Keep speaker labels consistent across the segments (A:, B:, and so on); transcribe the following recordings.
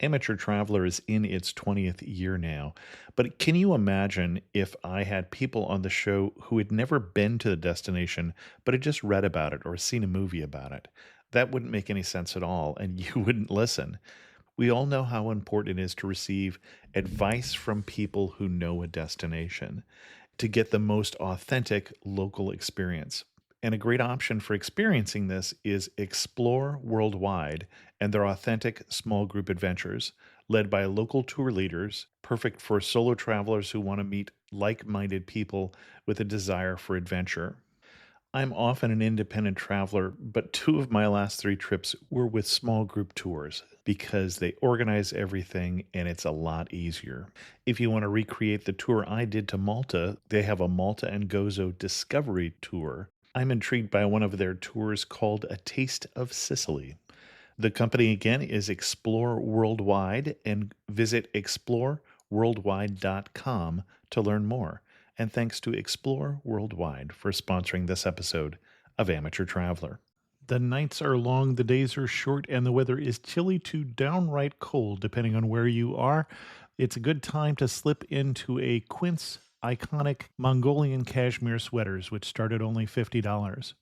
A: Amateur Traveler is in its 20th year now, but can you imagine if I had people on the show who had never been to the destination, but had just read about it or seen a movie about it? That wouldn't make any sense at all, and you wouldn't listen. We all know how important it is to receive advice from people who know a destination to get the most authentic local experience. And a great option for experiencing this is Explore Worldwide and their authentic small group adventures, led by local tour leaders, perfect for solo travelers who want to meet like minded people with a desire for adventure. I'm often an independent traveler, but two of my last three trips were with small group tours because they organize everything and it's a lot easier. If you want to recreate the tour I did to Malta, they have a Malta and Gozo Discovery Tour. I'm intrigued by one of their tours called A Taste of Sicily. The company again is Explore Worldwide, and visit exploreworldwide.com to learn more. And thanks to Explore Worldwide for sponsoring this episode of Amateur Traveler. The nights are long, the days are short, and the weather is chilly to downright cold, depending on where you are. It's a good time to slip into a Quince iconic Mongolian cashmere sweaters, which start at only $50.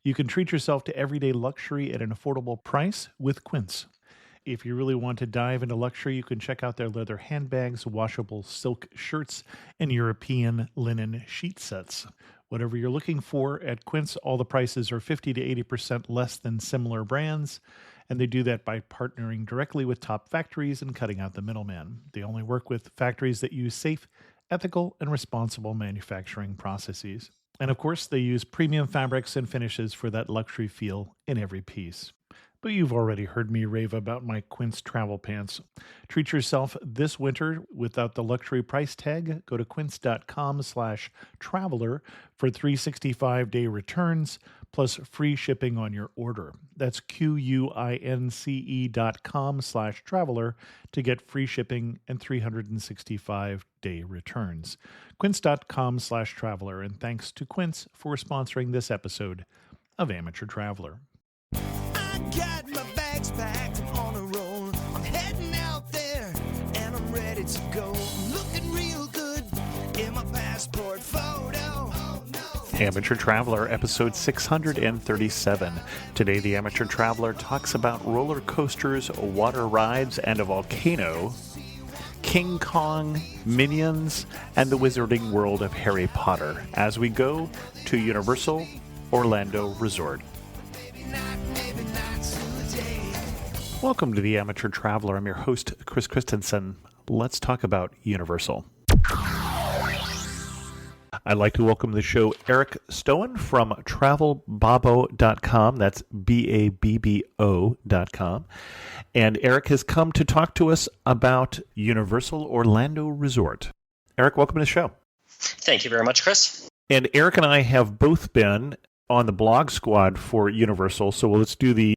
A: You can treat yourself to everyday luxury at an affordable price with Quince. If you really want to dive into luxury, you can check out their leather handbags, washable silk shirts, and European linen sheet sets. Whatever you're looking for at Quince, all the prices are 50 to 80% less than similar brands, and they do that by partnering directly with top factories and cutting out the middleman. They only work with factories that use safe, ethical, and responsible manufacturing processes. And of course, they use premium fabrics and finishes for that luxury feel in every piece. But you've already heard me rave about my Quince travel pants. Treat yourself this winter without the luxury price tag. Go to quince.com/traveler for 365-day returns plus free shipping on your order. That's QUINCE.com/traveler to get free shipping and 365-day returns. Quince.com/traveler. And thanks to Quince for sponsoring this episode of Amateur Traveler.
B: Got my bags packed, I'm on a roll. I'm heading out there, and I'm ready to go. I'm looking real good in my passport photo. Oh, no.
A: Amateur Traveler, episode 637. Today, the Amateur Traveler talks about roller coasters, water rides, and a volcano, King Kong, Minions, and the wizarding world of Harry Potter as we go to Universal Orlando Resort. Welcome to the Amateur Traveler. I'm your host, Chris Christensen. Let's talk about Universal. I'd like to welcome to the show Eric Stoen from travelbabbo.com. That's BABBO.com. And Eric has come to talk to us about Universal Orlando Resort. Eric, welcome to the show.
C: Thank you very much, Chris.
A: And Eric and I have both been on the blog squad for Universal, so let's do the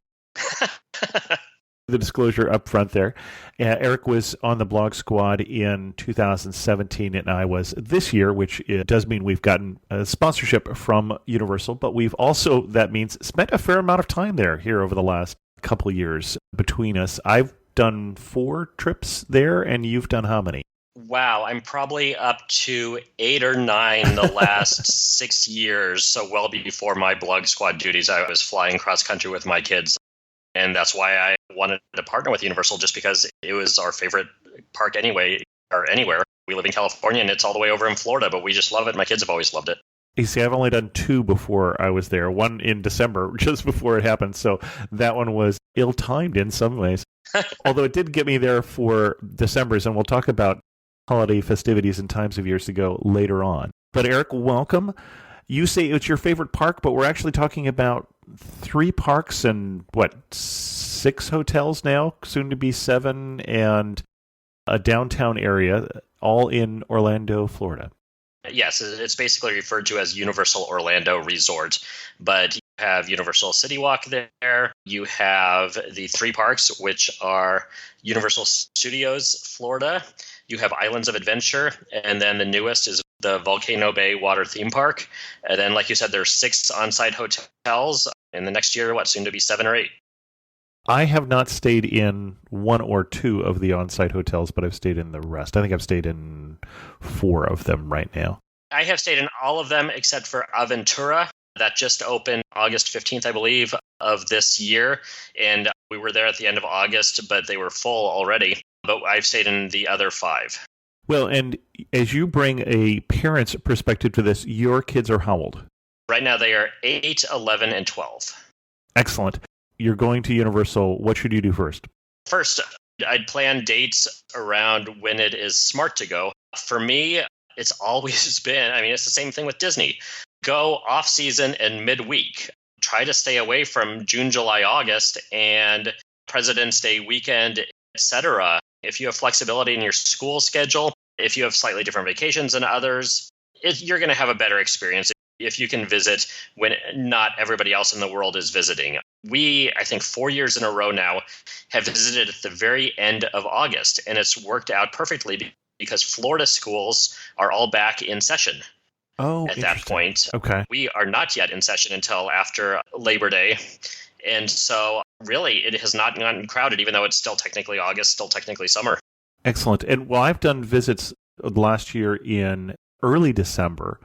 A: disclosure up front there. Eric was on the blog squad in 2017, and I was this year, which does mean we've gotten a sponsorship from Universal, but we've also, that means, spent a fair amount of time there here over the last couple of years between us. I've done 4 trips there, and you've done how many?
C: Wow, I'm probably up to 8 or 9 the last 6 years. So well before my blog squad duties, I was flying cross country with my kids. And that's why I wanted to partner with Universal, just because it was our favorite park anyway, or anywhere. We live in California and it's all the way over in Florida, but we just love it. My kids have always loved it.
A: You see, I've only done 2 before I was there, one in December, just before it happened. So that one was ill-timed in some ways. Although it did get me there for December's, and we'll talk about holiday festivities and times of years to go later on. But Eric, welcome. You say it's your favorite park, but we're actually talking about 3 parks and, 6 hotels now, soon to be 7, and a downtown area, all in Orlando, Florida.
C: Yes, it's basically referred to as Universal Orlando Resort, but you have Universal City Walk there. You have the 3 parks, which are Universal Studios, Florida. You have Islands of Adventure, and then the newest is the Volcano Bay Water Theme Park. And then, like you said, there's 6 on-site hotels. In the next year, soon to be 7 or 8.
A: I have not stayed in one or two of the on-site hotels, but I've stayed in the rest. I think I've stayed in four of them right now.
C: I have stayed in all of them except for Aventura. That just opened August 15th, I believe, of this year. And we were there at the end of August, but they were full already. But I've stayed in the other five.
A: Well, and as you bring a parent's perspective to this, your kids are how old?
C: Right now they are 8, 11, and 12.
A: Excellent. You're going to Universal. What should you do first?
C: First, I'd plan dates around when it is smart to go. For me, it's always been, it's the same thing with Disney. Go off season and midweek. Try to stay away from June, July, August, and President's Day weekend, etc. If you have flexibility in your school schedule, if you have slightly different vacations than others, you're going to have a better experience if you can visit when not everybody else in the world is visiting. We, I think 4 years in a row now, have visited at the very end of August, and it's worked out perfectly because Florida schools are all back in session.
A: Oh,
C: at that point.
A: Okay.
C: We are not yet in session until after Labor Day. And so really it has not gotten crowded, even though it's still technically August, still technically summer.
A: Excellent. And well, I've done visits last year in early December,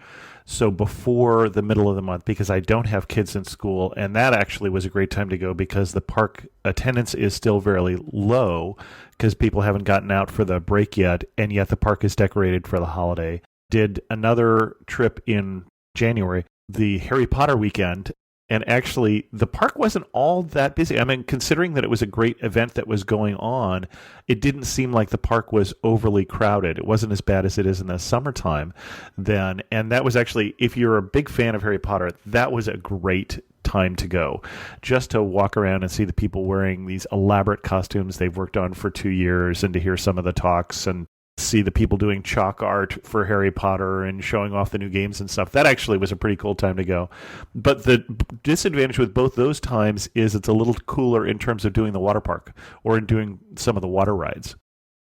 A: so before the middle of the month, because I don't have kids in school. And that actually was a great time to go because the park attendance is still very low because people haven't gotten out for the break yet. And yet the park is decorated for the holiday. Did another trip in January, the Harry Potter weekend, and actually the park wasn't all that busy. Considering that it was a great event that was going on, it didn't seem like the park was overly crowded. It wasn't as bad as it is in the summertime then. And that was actually, if you're a big fan of Harry Potter, that was a great time to go, just to walk around and see the people wearing these elaborate costumes they've worked on for 2 years and to hear some of the talks and see the people doing chalk art for Harry Potter and showing off the new games and stuff. That actually was a pretty cool time to go. But the disadvantage with both those times is it's a little cooler in terms of doing the water park or in doing some of the water rides.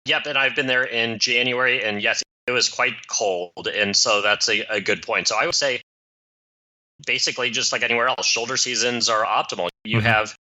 C: Yep, and I've been there in January, and yes, it was quite cold, and so that's a good point. So I would say basically just like anywhere else, shoulder seasons are optimal. You have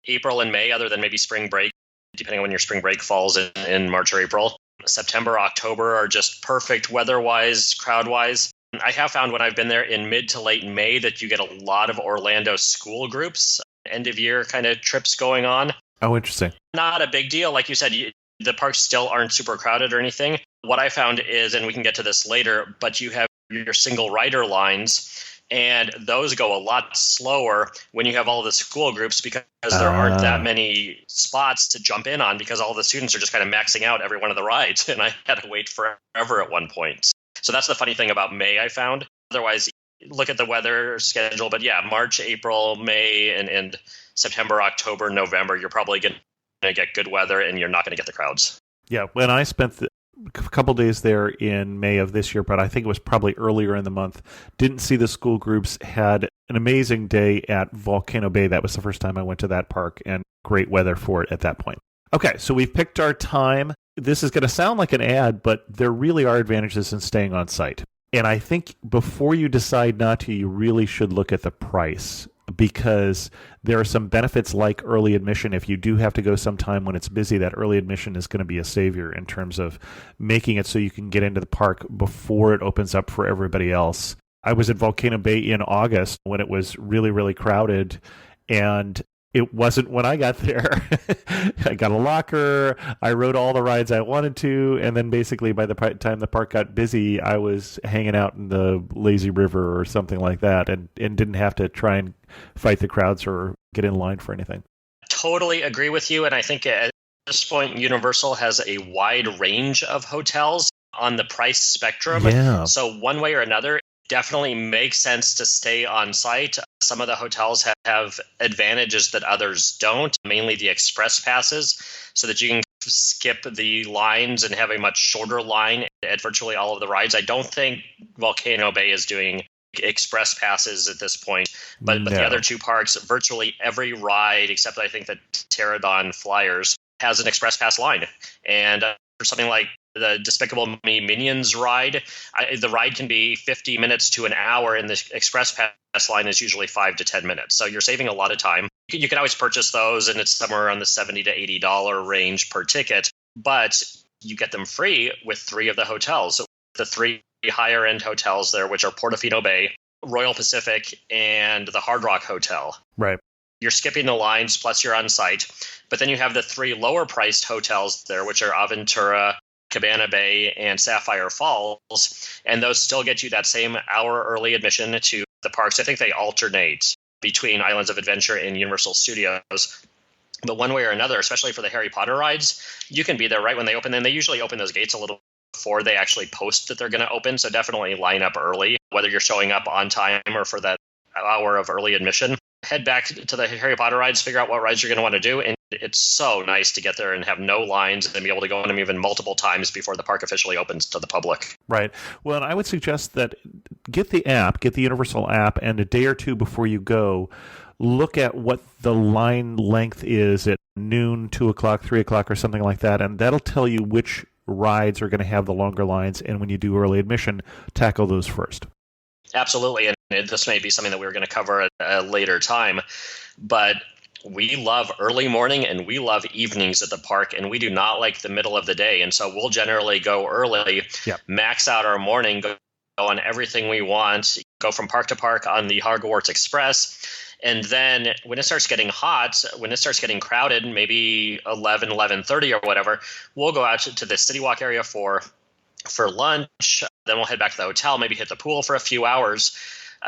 C: April and May, other than maybe spring break, depending on when your spring break falls in March or April. September, October are just perfect weather-wise, crowd-wise. I have found when I've been there in mid to late May that you get a lot of Orlando school groups, end-of-year kind of trips going on.
A: Oh, interesting.
C: Not a big deal. Like you said, the parks still aren't super crowded or anything. What I found is, and we can get to this later, but you have your single rider lines, and those go a lot slower when you have all the school groups because there aren't that many spots to jump in on because all the students are just kind of maxing out every one of the rides. And I had to wait forever at one point. So that's the funny thing about May, I found. Otherwise, look at the weather schedule. But yeah, March, April, May, and September, October, November, you're probably going to get good weather and you're not going to get the crowds.
A: Yeah, when I spent a couple days there in May of this year, but I think it was probably earlier in the month. Didn't see the school groups. Had an amazing day at Volcano Bay. That was the first time I went to that park, and great weather for it at that point. Okay, so we've picked our time. This is going to sound like an ad, but there really are advantages in staying on site. And I think before you decide not to, you really should look at the price, because there are some benefits like early admission. If you do have to go sometime when it's busy, that early admission is going to be a savior in terms of making it so you can get into the park before it opens up for everybody else. I was at Volcano Bay in August when it was really, really crowded, and it wasn't when I got there. I got a locker, I rode all the rides I wanted to, and then basically by the time the park got busy, I was hanging out in the lazy river or something like that, and didn't have to try and fight the crowds or get in line for anything.
C: Totally agree with you, and I think at this point, Universal has a wide range of hotels on the price spectrum.
A: Yeah.
C: So one way or another, definitely makes sense to stay on site. Some of the hotels have advantages that others don't, mainly the express passes, so that you can skip the lines and have a much shorter line at virtually all of the rides. I don't think Volcano Bay is doing express passes at this point, but the other two parks, virtually every ride, except I think that Pterodon Flyers, has an express pass line. And for something like the Despicable Me Minions ride, the ride can be 50 minutes to an hour, and the express pass line is usually 5 to 10 minutes. So you're saving a lot of time. You can always purchase those, and it's somewhere around the $70 to $80 range per ticket. But you get them free with 3 of the hotels. So the 3 higher end hotels there, which are Portofino Bay, Royal Pacific, and the Hard Rock Hotel.
A: Right.
C: You're skipping the lines, plus you're on site. But then you have the 3 lower priced hotels there, which are Aventura, Cabana Bay, and Sapphire Falls. And those still get you that same hour early admission to the parks. I think they alternate between Islands of Adventure and Universal Studios. But one way or another, especially for the Harry Potter rides, you can be there right when they open. And they usually open those gates a little before they actually post that they're going to open. So definitely line up early, whether you're showing up on time or for that hour of early admission. Head back to the Harry Potter rides, figure out what rides you're going to want to do. And it's so nice to get there and have no lines and be able to go on them even multiple times before the park officially opens to the public.
A: Right. Well, and I would suggest that get the Universal app, and a day or two before you go, look at what the line length is at noon, 2 o'clock, 3 o'clock, or something like that, and that'll tell you which rides are going to have the longer lines, and when you do early admission, tackle those first.
C: Absolutely, and this may be something that we were going to cover at a later time, but we love early morning and we love evenings at the park, and we do not like the middle of the day, and so we'll generally go early, max out our morning, go on everything we want, go from park to park on the Hogwarts Express. And then when it starts getting hot, when it starts getting crowded, maybe 11:30 or whatever, we'll go out to the City Walk area for lunch. Then we'll head back to the hotel, maybe hit the pool for a few hours,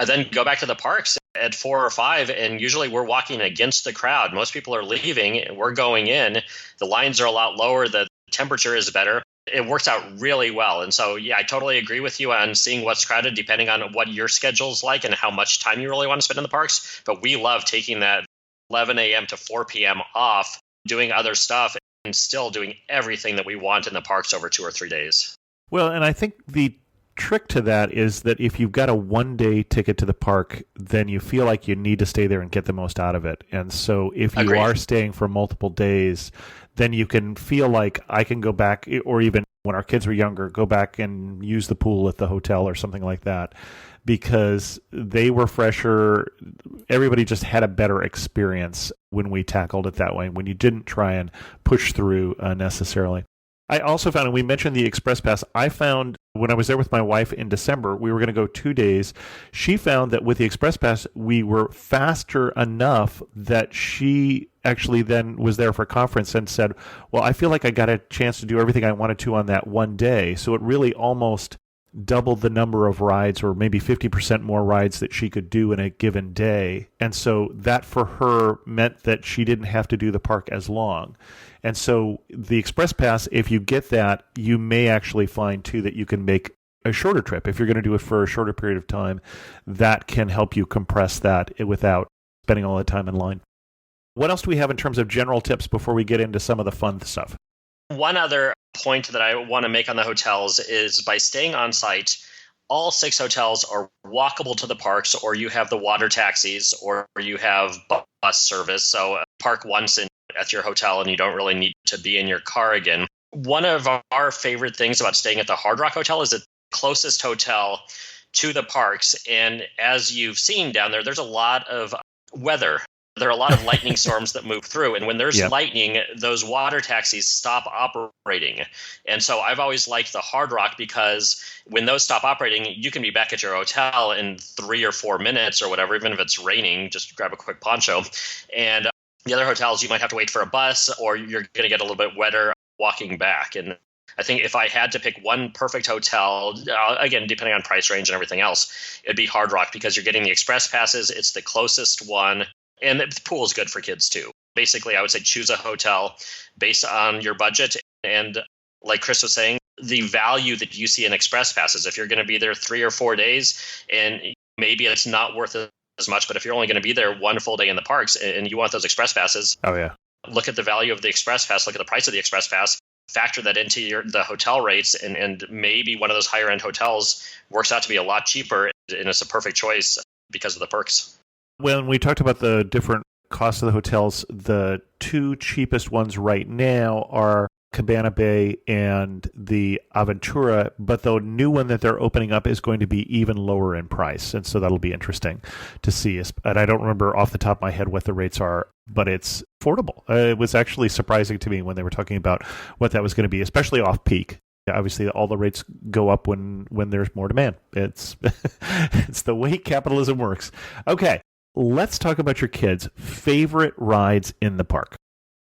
C: then go back to the parks at 4 or 5. And usually we're walking against the crowd. Most people are leaving. We're going in. The lines are a lot lower. The temperature is better. It works out really well. And so, yeah, I totally agree with you on seeing what's crowded depending on what your schedule's like and how much time you really want to spend in the parks. But we love taking that 11 a.m. to 4 p.m. off, doing other stuff, and still doing everything that we want in the parks over 2 or 3 days.
A: Well, and I think the trick to that is that if you've got a one-day ticket to the park, then you feel like you need to stay there and get the most out of it. And so if you
C: Agreed.
A: are staying for multiple days, then you can feel like I can go back, or even when our kids were younger, go back and use the pool at the hotel or something like that, because they were fresher. Everybody just had a better experience when we tackled it that way, when you didn't try and push through necessarily. I also found, and we mentioned the Express Pass, I found when I was there with my wife in December, we were going to go 2 days. She found that with the Express Pass, we were faster enough that she actually then was there for a conference and said, well, I feel like I got a chance to do everything I wanted to on that one day. So it really almost doubled the number of rides, or maybe 50% more rides that she could do in a given day. And so that for her meant that she didn't have to do the park as long. And so the Express Pass, if you get that, you may actually find too that you can make a shorter trip. If you're going to do it for a shorter period of time, that can help you compress that without spending all the time in line. What else do we have in terms of general tips before we get into some of the fun stuff?
C: One other point that I want to make on the hotels is by staying on site, all 6 hotels are walkable to the parks, or you have the water taxis, or you have bus service. So park once at your hotel and you don't really need to be in your car again. One of our favorite things about staying at the Hard Rock Hotel is the closest hotel to the parks. And as you've seen down there, there's a lot of weather. There are a lot of lightning storms that move through. And when there's lightning, those water taxis stop operating. And so I've always liked the Hard Rock, because when those stop operating, you can be back at your hotel in 3 or 4 minutes or whatever, even if it's raining, just grab a quick poncho. And the other hotels, you might have to wait for a bus, or you're going to get a little bit wetter walking back. And I think if I had to pick one perfect hotel, again, depending on price range and everything else, it'd be Hard Rock, because you're getting the express passes. It's the closest one. And the pool is good for kids too. Basically, I would say choose a hotel based on your budget. And like Chris was saying, the value that you see in express passes, if you're going to be there 3 or 4 days, and maybe it's not worth it as much, but if you're only going to be there 1 full day in the parks and you want those express passes, look at the value of the express pass, look at the price of the express pass, factor that into the hotel rates, and maybe one of those higher end hotels works out to be a lot cheaper, and it's a perfect choice because of the perks.
A: When we talked about the different costs of the hotels, the 2 cheapest ones right now are
D: Cabana Bay and the Aventura, but the new one that they're opening up is going to be even lower in price. And so that'll be interesting to see. And I don't remember off the top of my head what the rates are, but it's affordable. It was actually surprising to me when they were talking about what that was going to be, especially off peak. Obviously, all the rates go up when there's more demand. It's it's the way capitalism works. Okay, let's talk about your kids' favorite rides in the park.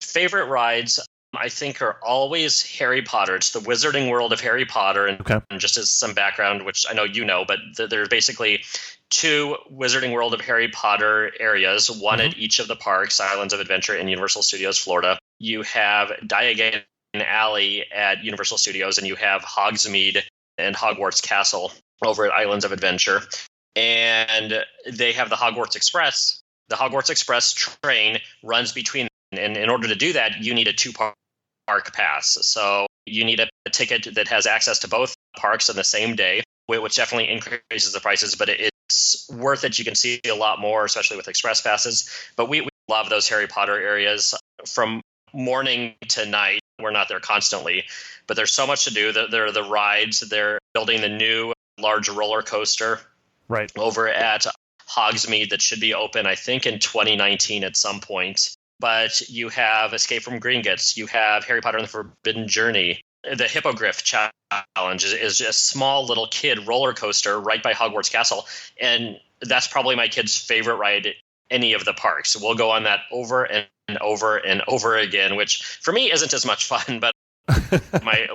C: Favorite rides, I think, are always Harry Potter. It's the Wizarding World of Harry Potter. And just as some background, which I know you know, but there are basically 2 Wizarding World of Harry Potter areas, one at each of the parks, Islands of Adventure and Universal Studios Florida. You have Diagon Alley at Universal Studios, and you have Hogsmeade and Hogwarts Castle over at Islands of Adventure. And they have the Hogwarts Express. The Hogwarts Express train runs between, and in order to do that, you need a 2-park pass. So you need a ticket that has access to both parks on the same day, which definitely increases the prices, but it's worth it. You can see a lot more, especially with express passes. But we love those Harry Potter areas from morning to night. We're not there constantly, but there's so much to do. There are the rides. They're building the new large roller coaster over at Hogsmeade that should be open, I think, in 2019 at some point. But you have Escape from Gringotts. You have Harry Potter and the Forbidden Journey. The Hippogriff Challenge is just a small little kid roller coaster right by Hogwarts Castle. And that's probably my kid's favorite ride at any of the parks. We'll go on that over and over and over again, which for me isn't as much fun. But my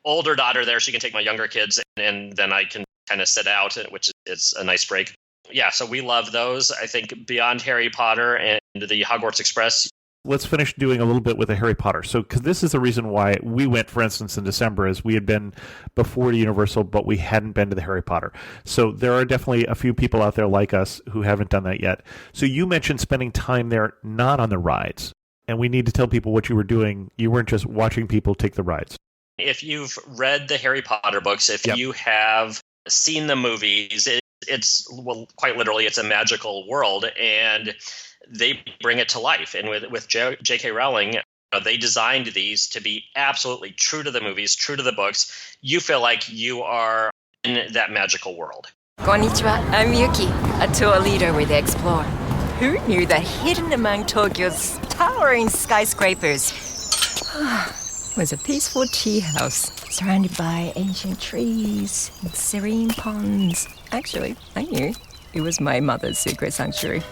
C: older daughter there, she can take my younger kids, and then I can kind of sit out, which is a nice break. Yeah, so we love those. I think beyond Harry Potter and the Hogwarts Express.
D: Let's finish doing a little bit with the Harry Potter. So, because this is the reason why we went, for instance, in December, is we had been before to Universal, but we hadn't been to the Harry Potter. So there are definitely a few people out there like us who haven't done that yet. So you mentioned spending time there, not on the rides. And we need to tell people what you were doing. You weren't just watching people take the rides.
C: If you've read the Harry Potter books, if you have seen the movies, it's quite literally, it's a magical world, and they bring it to life. And with J.K. Rowling, they designed these to be absolutely true to the movies, true to the books. You feel like you are in that magical world.
E: Konnichiwa, I'm Yuki, a tour leader with Explore. Who knew that hidden among Tokyo's towering skyscrapers was a peaceful tea house surrounded by ancient trees and serene ponds? Actually, I knew. It was my mother's secret sanctuary.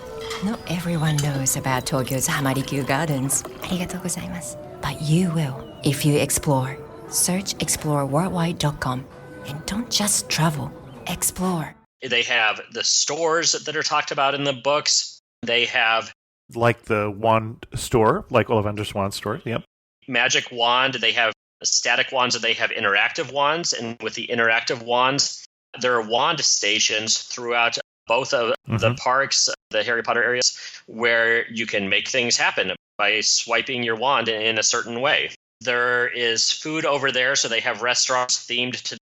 E: Not everyone knows about Tokyo's Hamarikyu Gardens. Arigatou gozaimasu. But you will if you explore. Search exploreworldwide.com and don't just travel, explore.
C: They have the stores that are talked about in the books. They have
D: like the wand store, like Ollivander's wand store. Yep.
C: Magic wand. They have static wands, and they have interactive wands. And with the interactive wands, there are wand stations throughout both of the parks, the Harry Potter areas, where you can make things happen by swiping your wand in a certain way. There is food over there, so they have restaurants themed to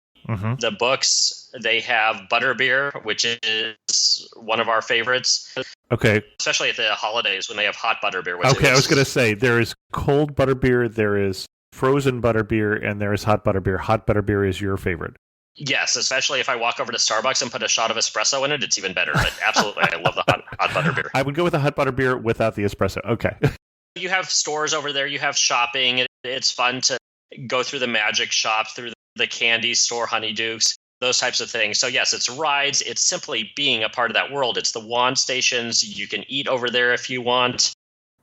C: the books. They have butterbeer, which is one of our favorites.
D: Okay.
C: Especially at the holidays when they have hot butterbeer.
D: Okay, I was going to say, there is cold butterbeer, there is frozen butterbeer, and there is hot butterbeer. Hot butterbeer is your favorite.
C: Yes, especially if I walk over to Starbucks and put a shot of espresso in it, it's even better. But absolutely, I love the hot butterbeer.
D: I would go with the hot butterbeer without the espresso. Okay.
C: You have stores over there. You have shopping. It's fun to go through the magic shop, through the candy store, Honeydukes, those types of things. So yes, it's rides. It's simply being a part of that world. It's the wand stations. You can eat over there if you want.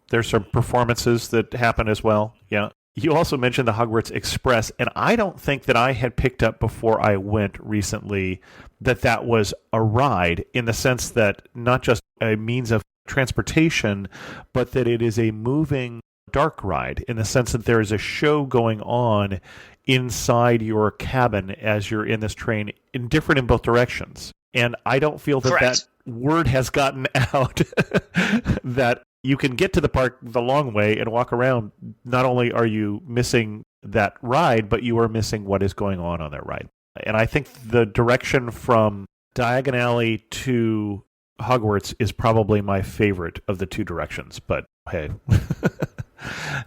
D: There's some performances that happen as well. Yeah. You also mentioned the Hogwarts Express, and I don't think that I had picked up before I went recently that was a ride, in the sense that not just a means of transportation, but that it is a moving dark ride, in the sense that there is a show going on inside your cabin as you're in this train, different in both directions. And I don't feel that that word has gotten out that you can get to the park the long way and walk around. Not only are you missing that ride, but you are missing what is going on that ride. And I think the direction from Diagon Alley to Hogwarts is probably my favorite of the two directions. But hey.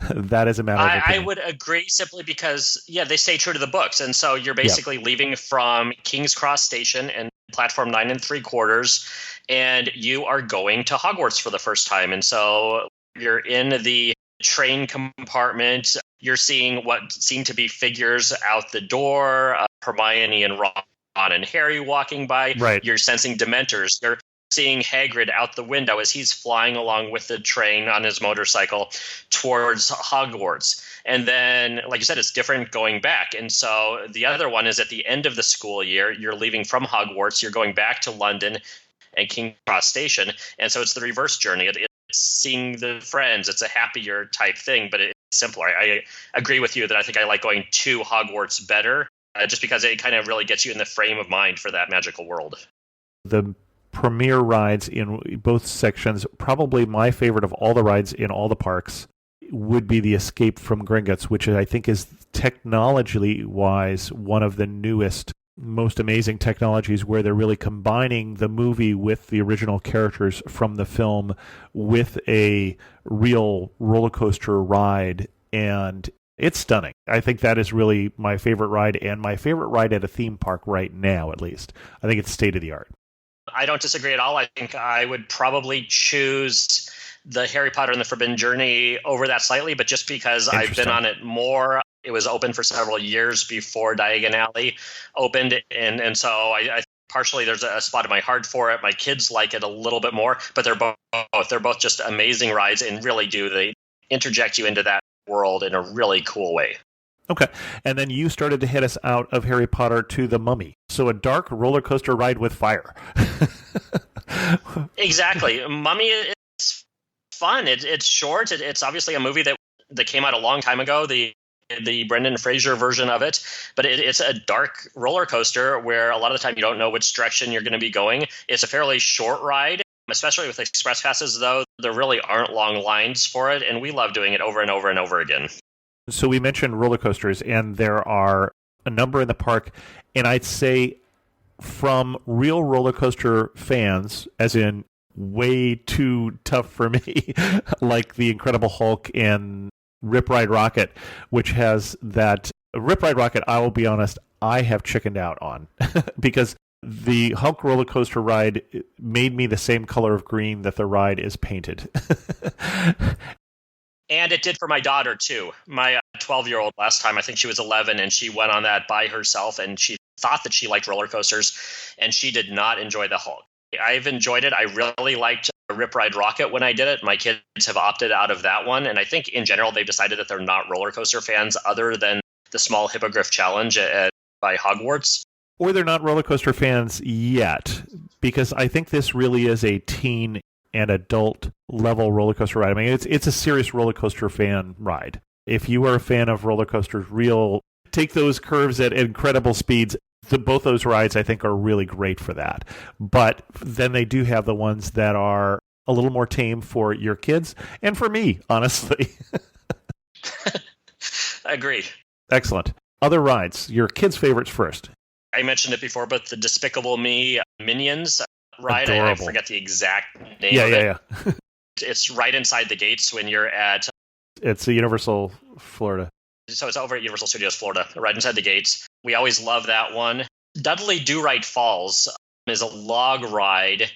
D: That is a matter of
C: I
D: opinion.
C: would agree simply because, yeah, they stay true to the books. And so you're basically leaving from King's Cross Station and platform 9 3/4, and you are going to Hogwarts for the first time. And so you're in the train compartment. You're seeing what seem to be figures out the door, Hermione and Ron and Harry walking by.
D: Right.
C: You're sensing Dementors. You're seeing Hagrid out the window as he's flying along with the train on his motorcycle towards Hogwarts. And then, like you said, it's different going back. And so the other one is at the end of the school year, you're leaving from Hogwarts, you're going back to London and King's Cross Station. And so it's the reverse journey. It's seeing the friends. It's a happier type thing, but it's simpler. I agree with you that I think I like going to Hogwarts better, just because it kind of really gets you in the frame of mind for that magical world.
D: The premier rides in both sections, probably my favorite of all the rides in all the parks, would be the Escape from Gringotts, which I think is technology-wise one of the newest, most amazing technologies, where they're really combining the movie with the original characters from the film with a real roller coaster ride, and it's stunning. I think that is really my favorite ride, and my favorite ride at a theme park right now, at least. I think it's state-of-the-art.
C: I don't disagree at all. I think I would probably choose the Harry Potter and the Forbidden Journey over that slightly, but just because I've been on it more. It was open for several years before Diagon Alley opened, and so I partially there's a spot in my heart for it. My kids like it a little bit more, but they're both just amazing rides and really they interject you into that world in a really cool way.
D: Okay, and then you started to head us out of Harry Potter to The Mummy. So a dark roller coaster ride with fire.
C: Exactly. Mummy is fun. It's short. It's obviously a movie that came out a long time ago, the Brendan Fraser version of it, but it's a dark roller coaster where a lot of the time you don't know which direction you're going to be going. It's a fairly short ride, especially with express passes, though. There really aren't long lines for it, and we love doing it over and over and over again.
D: So we mentioned roller coasters, and there are a number in the park, and I'd say from real roller coaster fans, as in way too tough for me, like the Incredible Hulk and Rip Ride Rocket, which has that Rip Ride Rocket, I will be honest, I have chickened out on because the Hulk roller coaster ride made me the same color of green that the ride is painted.
C: And it did for my daughter, too. My 12-year-old last time, I think she was 11, and she went on that by herself, and she thought that she liked roller coasters, and she did not enjoy the Hulk. I've enjoyed it. I really liked Rip Ride Rocket when I did it. My kids have opted out of that one, and I think in general they've decided that they're not roller coaster fans other than the small Hippogriff Challenge by Hogwarts.
D: Or they're not roller coaster fans yet, because I think this really is a teen and adult level roller coaster ride. I mean, it's a serious roller coaster fan ride. If you are a fan of roller coasters, take those curves at incredible speeds. Both those rides, I think, are really great for that. But then they do have the ones that are a little more tame for your kids and for me, honestly.
C: Agree.
D: Excellent. Other rides, your kids' favorites first.
C: I mentioned it before, but the Despicable Me Minions ride, I forget the exact name of it. Yeah. It's right inside the gates when you're at...
D: It's a Universal Florida.
C: So it's over at Universal Studios Florida, right inside the gates. We always love that one. Dudley Do-Right Falls is a log ride.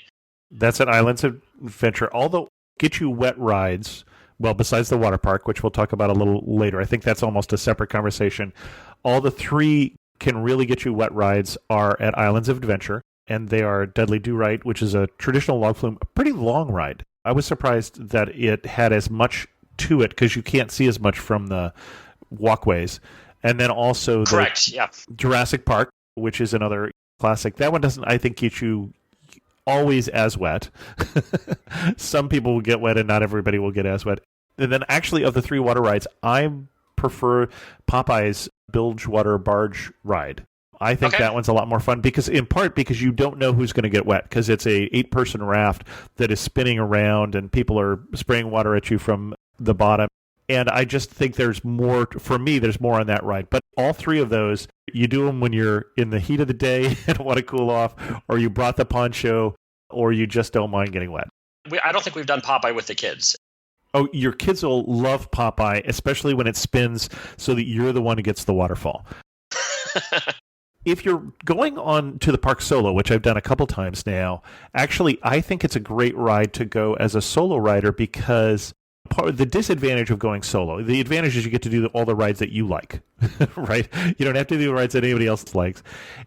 D: That's at Islands of Adventure. Although Get You Wet rides, well, besides the water park, which we'll talk about a little later, I think that's almost a separate conversation. All the three can really get you wet rides are at Islands of Adventure, and they are Dudley Do-Right, which is a traditional log flume, a pretty long ride. I was surprised that it had as much to it because you can't see as much from the walkways. And then also Jurassic Park, which is another classic. That one doesn't, I think, get you always as wet. Some people will get wet and not everybody will get as wet. And then actually of the three water rides, I prefer Popeye's Bilgewater Barge ride. I think that one's a lot more fun in part because you don't know who's going to get wet because it's a 8-person raft that is spinning around and people are spraying water at you from the bottom. And I just think there's more on that ride. But all three of those, you do them when you're in the heat of the day and want to cool off, or you brought the poncho, or you just don't mind getting wet.
C: I don't think we've done Popeye with the kids.
D: Oh, your kids will love Popeye, especially when it spins so that you're the one who gets the waterfall. If you're going on to the park solo, which I've done a couple times now, actually, I think it's a great ride to go as a solo rider because the disadvantage of going solo, the advantage is you get to do all the rides that you like, right? You don't have to do the rides that anybody else likes.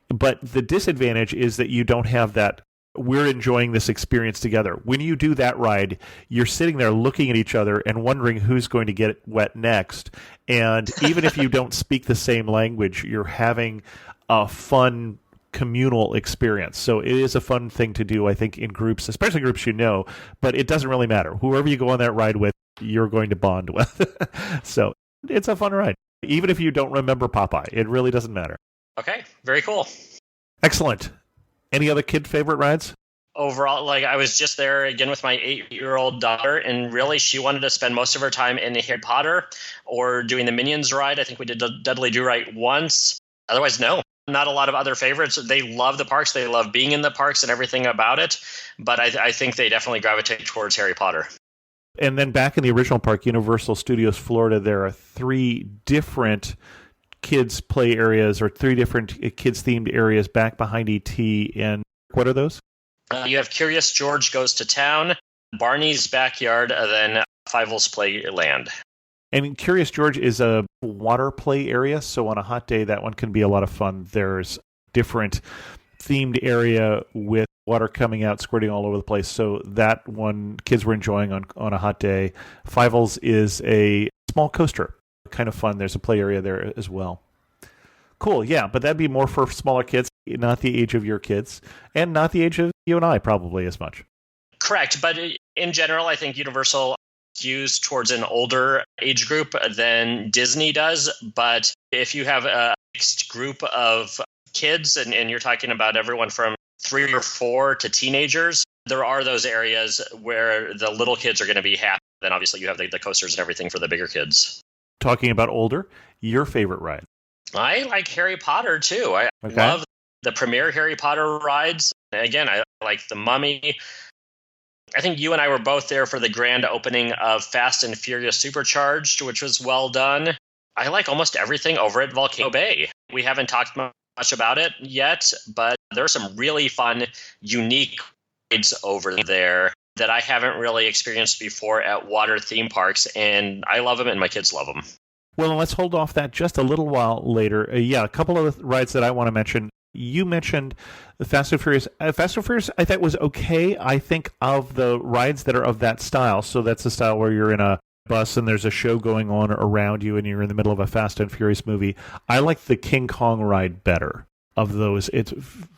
D: But the disadvantage is that you don't have that, we're enjoying this experience together. When you do that ride, you're sitting there looking at each other and wondering who's going to get wet next. And even if you don't speak the same language, you're having a fun communal experience. So it is a fun thing to do, I think, in groups, especially groups but it doesn't really matter. Whoever you go on that ride with, you're going to bond with. So it's a fun ride. Even if you don't remember Popeye, it really doesn't matter.
C: Okay, very cool.
D: Excellent. Any other kid favorite rides?
C: Overall, I was just there again with my 8-year-old daughter, and really she wanted to spend most of her time in Harry Potter or doing the Minions ride. I think we did Dudley Do Right once. Otherwise, no. Not a lot of other favorites. They love the parks. They love being in the parks and everything about it. But I think they definitely gravitate towards Harry Potter.
D: And then back in the original park, Universal Studios Florida, there are 3 different kids' play areas or 3 different kids-themed areas back behind E.T. And what are those?
C: You have Curious George Goes to Town, Barney's Backyard, and then Fievel's Playland.
D: And Curious George is a water play area, so on a hot day, that one can be a lot of fun. There's different themed area with water coming out, squirting all over the place. So that one kids were enjoying on a hot day. Fievel's is a small coaster, kind of fun. There's a play area there as well. Cool, yeah, but that'd be more for smaller kids, not the age of your kids, and not the age of you and I probably as much.
C: Correct, but in general, I think Universal skews towards an older age group than Disney does. But if you have a mixed group of kids, and you're talking about everyone from 3 or 4 to teenagers, there are those areas where the little kids are going to be happy. Then obviously you have the coasters and everything for the bigger kids.
D: Talking about older, your favorite ride?
C: I like Harry Potter too. I love the premier Harry Potter rides. Again, I like the Mummy. I think you and I were both there for the grand opening of Fast and Furious Supercharged, which was well done. I like almost everything over at Volcano Bay. We haven't talked much about it yet, but there are some really fun, unique rides over there that I haven't really experienced before at water theme parks, and I love them and my kids love them.
D: Well, let's hold off that just a little while later. A couple of rides that I want to mention. You mentioned the Fast and Furious. Fast and Furious, I thought was okay. I think of the rides that are of that style. So that's the style where you're in a bus and there's a show going on around you and you're in the middle of a Fast and Furious movie. I like the King Kong ride better of those. It's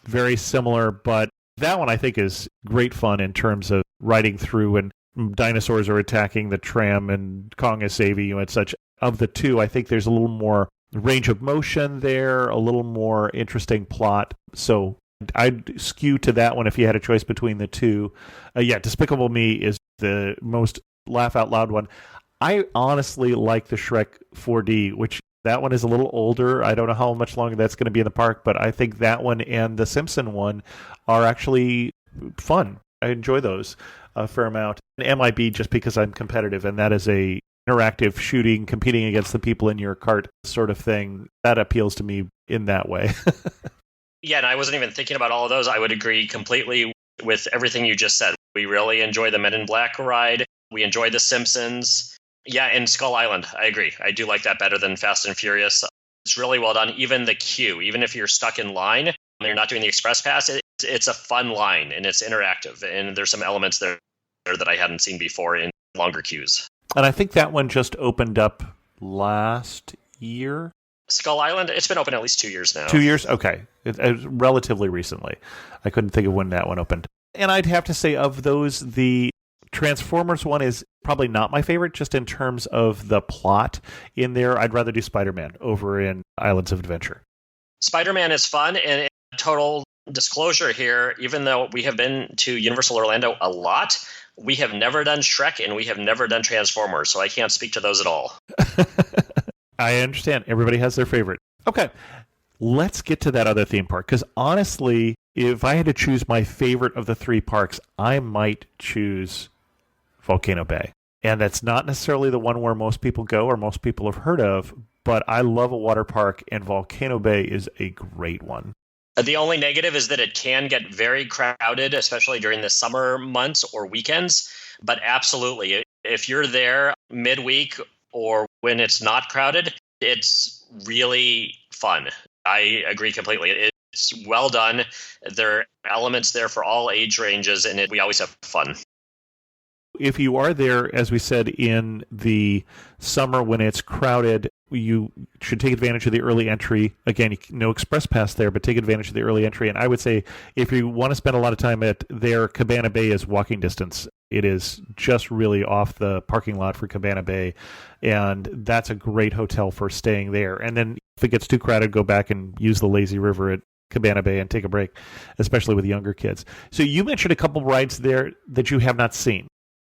D: very similar, but that one I think is great fun in terms of riding through and dinosaurs are attacking the tram and Kong is saving you and such. Of the two, I think there's a little more range of motion there, a little more interesting plot. So I'd skew to that one if you had a choice between the two. Despicable Me is the most laugh out loud one. I honestly like the Shrek 4D, which that one is a little older. I don't know how much longer that's going to be in the park, but I think that one and the Simpson one are actually fun. I enjoy those a fair amount. And MIB just because I'm competitive, and that is a interactive shooting, competing against the people in your cart sort of thing. That appeals to me in that way.
C: Yeah, and I wasn't even thinking about all of those. I would agree completely with everything you just said. We really enjoy the Men in Black ride. We enjoy The Simpsons. Yeah, and Skull Island, I agree. I do like that better than Fast and Furious. It's really well done. Even the queue, even if you're stuck in line and you're not doing the express pass, it's a fun line and it's interactive. And there's some elements there that I hadn't seen before in longer queues.
D: And I think that one just opened up last year.
C: Skull Island, it's been open at least 2 years now.
D: 2 years? Okay. It relatively recently. I couldn't think of when that one opened. And I'd have to say of those, the Transformers one is probably not my favorite, just in terms of the plot in there. I'd rather do Spider-Man over in Islands of Adventure.
C: Spider-Man is fun, and total disclosure here, even though we have been to Universal Orlando a lot, we have never done Shrek and we have never done Transformers, so I can't speak to those at all.
D: I understand. Everybody has their favorite. Okay, let's get to that other theme park, because honestly, if I had to choose my favorite of the 3 parks, I might choose Volcano Bay. And that's not necessarily the one where most people go or most people have heard of, but I love a water park, and Volcano Bay is a great one.
C: The only negative is that it can get very crowded, especially during the summer months or weekends. But absolutely, if you're there midweek or when it's not crowded, it's really fun. I agree completely. It's well done. There are elements there for all age ranges, and we always have fun.
D: If you are there, as we said, in the summer when it's crowded, you should take advantage of the early entry. Again, no express pass there, but take advantage of the early entry. And I would say if you want to spend a lot of time at there, Cabana Bay is walking distance. It is just really off the parking lot for Cabana Bay, and that's a great hotel for staying there. And then if it gets too crowded, go back and use the lazy river at Cabana Bay and take a break, especially with younger kids. So you mentioned a couple rides there that you have not seen.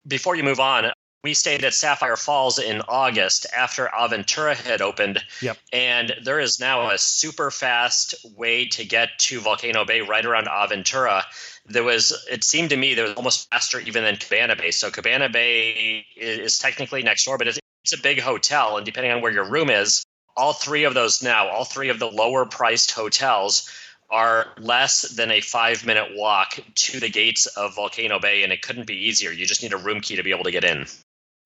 C: Before you move on, we stayed at Sapphire Falls in August after Aventura had opened.
D: Yep.
C: And there is now a super fast way to get to Volcano Bay right around Aventura. It seemed to me, there was almost faster even than Cabana Bay. So Cabana Bay is technically next door, but it's a big hotel. And depending on where your room is, all three of the lower priced hotels are less than a 5-minute walk to the gates of Volcano Bay, and it couldn't be easier. You just need a room key to be able to get in.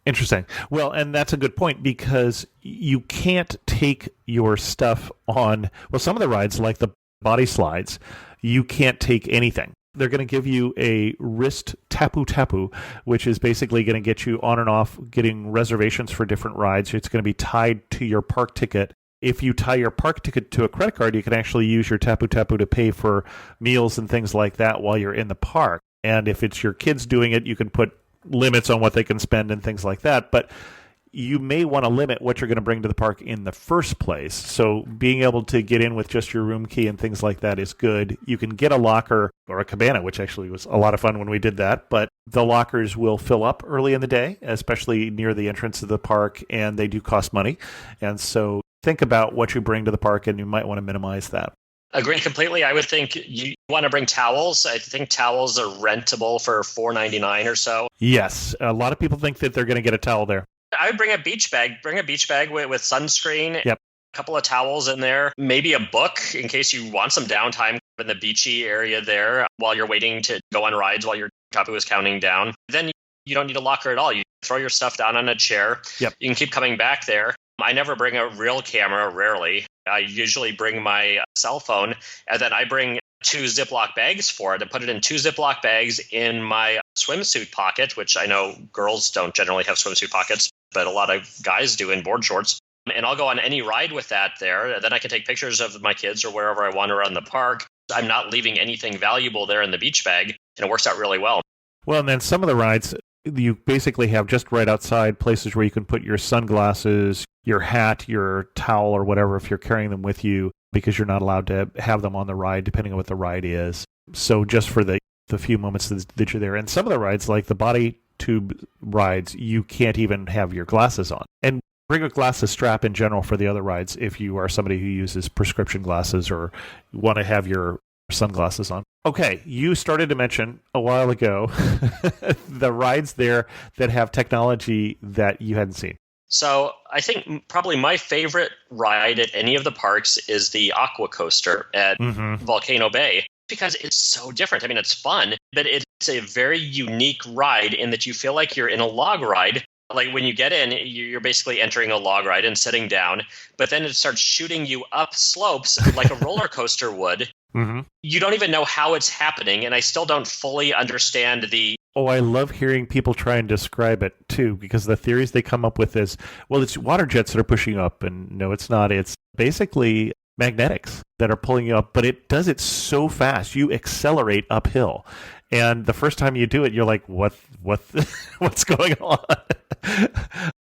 D: Interesting. Well, and that's a good point, because you can't take your stuff on, some of the rides, like the body slides, you can't take anything. They're going to give you a wrist tapu, which is basically going to get you on and off getting reservations for different rides. It's going to be tied to your park ticket. If you tie your park ticket to a credit card, you can actually use your tapu to pay for meals and things like that while you're in the park. And if it's your kids doing it, you can put limits on what they can spend and things like that. But you may want to limit what you're going to bring to the park in the first place. So being able to get in with just your room key and things like that is good. You can get a locker or a cabana, which actually was a lot of fun when we did that. But the lockers will fill up early in the day, especially near the entrance of the park, and they do cost money. And so think about what you bring to the park, and you might want to minimize that.
C: Agree completely. I would think you want to bring towels. I think towels are rentable for $4.99 or so.
D: Yes. A lot of people think that they're going to get a towel there.
C: I would bring a beach bag. Bring a beach bag with sunscreen.
D: Yep.
C: A couple of towels in there. Maybe a book in case you want some downtime in the beachy area there while you're waiting to go on rides while your tapu is counting down. Then you don't need a locker at all. You throw your stuff down on a chair.
D: Yep.
C: You can keep coming back there. I never bring a real camera, rarely. I usually bring my cell phone, and then I bring 2 Ziploc bags for it and put it in 2 Ziploc bags in my swimsuit pocket, which I know girls don't generally have swimsuit pockets, but a lot of guys do in board shorts. And I'll go on any ride with that there. Then I can take pictures of my kids or wherever I want around the park. I'm not leaving anything valuable there in the beach bag, and it works out really well.
D: Well, and then some of the rides, you basically have just right outside places where you can put your sunglasses, your hat, your towel, or whatever if you're carrying them with you, because you're not allowed to have them on the ride depending on what the ride is. So just for the few moments that you're there. And some of the rides, like the body tube rides, you can't even have your glasses on. And bring a glasses strap in general for the other rides if you are somebody who uses prescription glasses or want to have your sunglasses on. Okay, you started to mention a while ago the rides there that have technology that you hadn't seen.
C: So I think probably my favorite ride at any of the parks is the Aqua Coaster at Volcano Bay, because it's so different. I mean, it's fun, but it's a very unique ride in that you feel like you're in a log ride. Like when you get in, you're basically entering a log ride and sitting down, but then it starts shooting you up slopes like a roller coaster would.
D: Mm-hmm.
C: You don't even know how it's happening, and I still don't fully understand the...
D: Oh, I love hearing people try and describe it, too, because the theories they come up with is, well, it's water jets that are pushing up, and no, it's not. It's basically magnetics that are pulling you up, but it does it so fast. You accelerate uphill, and the first time you do it, you're like, what's going on?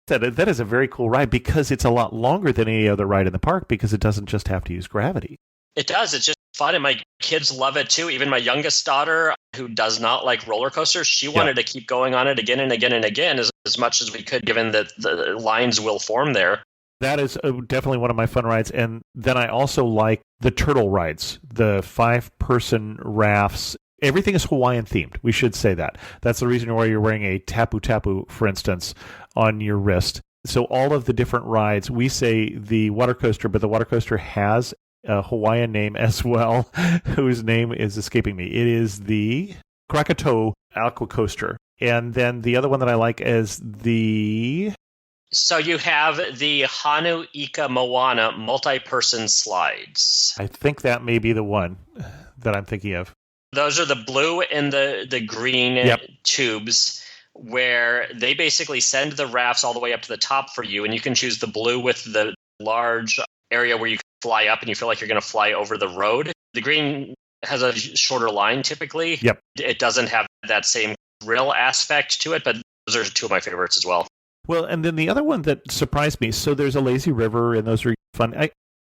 D: That is a very cool ride, because it's a lot longer than any other ride in the park, because it doesn't just have to use gravity.
C: It does. It's just fun, and my kids love it too. Even my youngest daughter, who does not like roller coasters, she wanted to keep going on it again and again and again as much as we could, given that the lines will form there.
D: That is definitely one of my fun rides. And then I also like the turtle rides, the 5-person rafts. Everything is Hawaiian themed. We should say that. That's the reason why you're wearing a tapu tapu, for instance, on your wrist. So all of the different rides, we say the water coaster, but the water coaster has a Hawaiian name as well, whose name is escaping me. It is the Krakatoa Aqua Coaster. And then the other one that I like is the...
C: So you have the Hanu Ika Moana multi-person slides.
D: I think that may be the one that I'm thinking of.
C: Those are the blue and the green tubes where they basically send the rafts all the way up to the top for you, and you can choose the blue with the large area where you can fly up and you feel like you're going to fly over the road. The green has a shorter line typically.
D: Yep.
C: It doesn't have that same thrill aspect to it, but those are two of my favorites as well.
D: Well, and then the other one that surprised me, so there's a lazy river, and those are fun.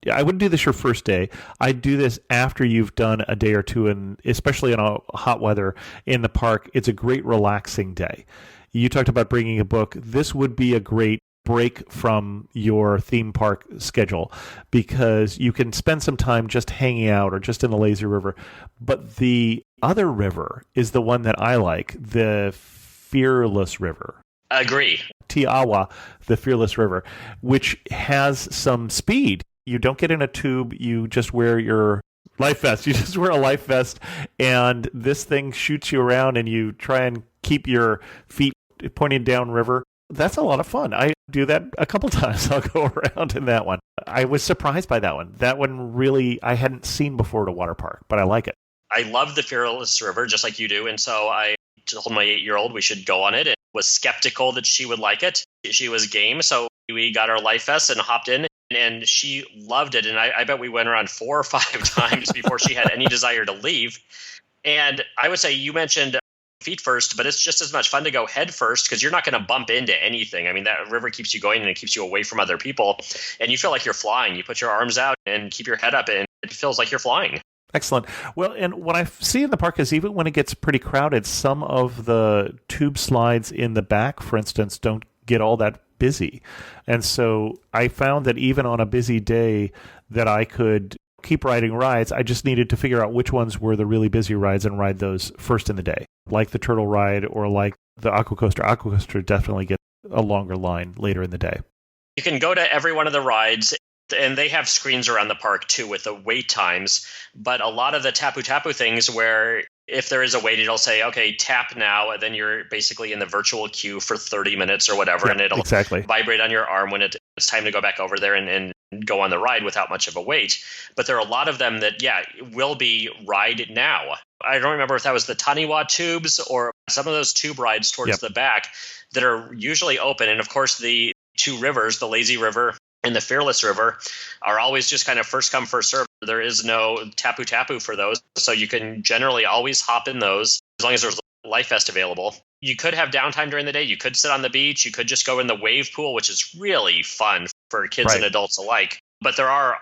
D: I wouldn't do this your first day. I'd do this after you've done a day or two, and especially in a hot weather in the park. It's a great relaxing day. You talked about bringing a book. This would be a great break from your theme park schedule because you can spend some time just hanging out or just in the lazy river. But the other river is the one that I like, the Fearless River.
C: Agree.
D: Tiawa, the Fearless River, which has some speed. You don't get in a tube. You just wear your life vest. You just wear a life vest, and this thing shoots you around, and you try and keep your feet pointing down river. That's a lot of fun. I do that a couple times. I'll go around in that one. I was surprised by that one. That one really I hadn't seen before at a water park, but I like it.
C: I love the Fearless River just like you do, and so I told my 8-year-old we should go on it and was skeptical that she would like it. She was game, so we got our life vests and hopped in, and she loved it. And I bet we went around 4 or 5 times before she had any desire to leave. And I would say you mentioned feet first, but it's just as much fun to go head first because you're not going to bump into anything. I mean, that river keeps you going and it keeps you away from other people, and you feel like you're flying. You put your arms out and keep your head up, and it feels like you're flying.
D: Excellent. Well, and what I see in the park is even when it gets pretty crowded, some of the tube slides in the back, for instance, don't get all that busy. And so I found that even on a busy day that I could keep riding rides, I just needed to figure out which ones were the really busy rides and ride those first in the day, like the turtle ride or like the aqua coaster. Aqua coaster definitely gets a longer line later in the day.
C: You can go to every one of the rides, and they have screens around the park too with the wait times. But a lot of the tapu tapu things where if there is a wait, it'll say, okay, tap now. And then you're basically in the virtual queue for 30 minutes or whatever.
D: Yeah,
C: and it'll vibrate on your arm when it's time to go back over there and go on the ride without much of a wait. But there are a lot of them that, will be ride now. I don't remember if that was the Taniwa tubes or some of those tube rides towards the back that are usually open. And of course, the two rivers, the Lazy River and the Fearless River, are always just kind of first come, first serve. There is no tapu tapu for those. So you can generally always hop in those as long as there's life vest available. You could have downtime during the day. You could sit on the beach. You could just go in the wave pool, which is really fun for kids and adults alike. But there are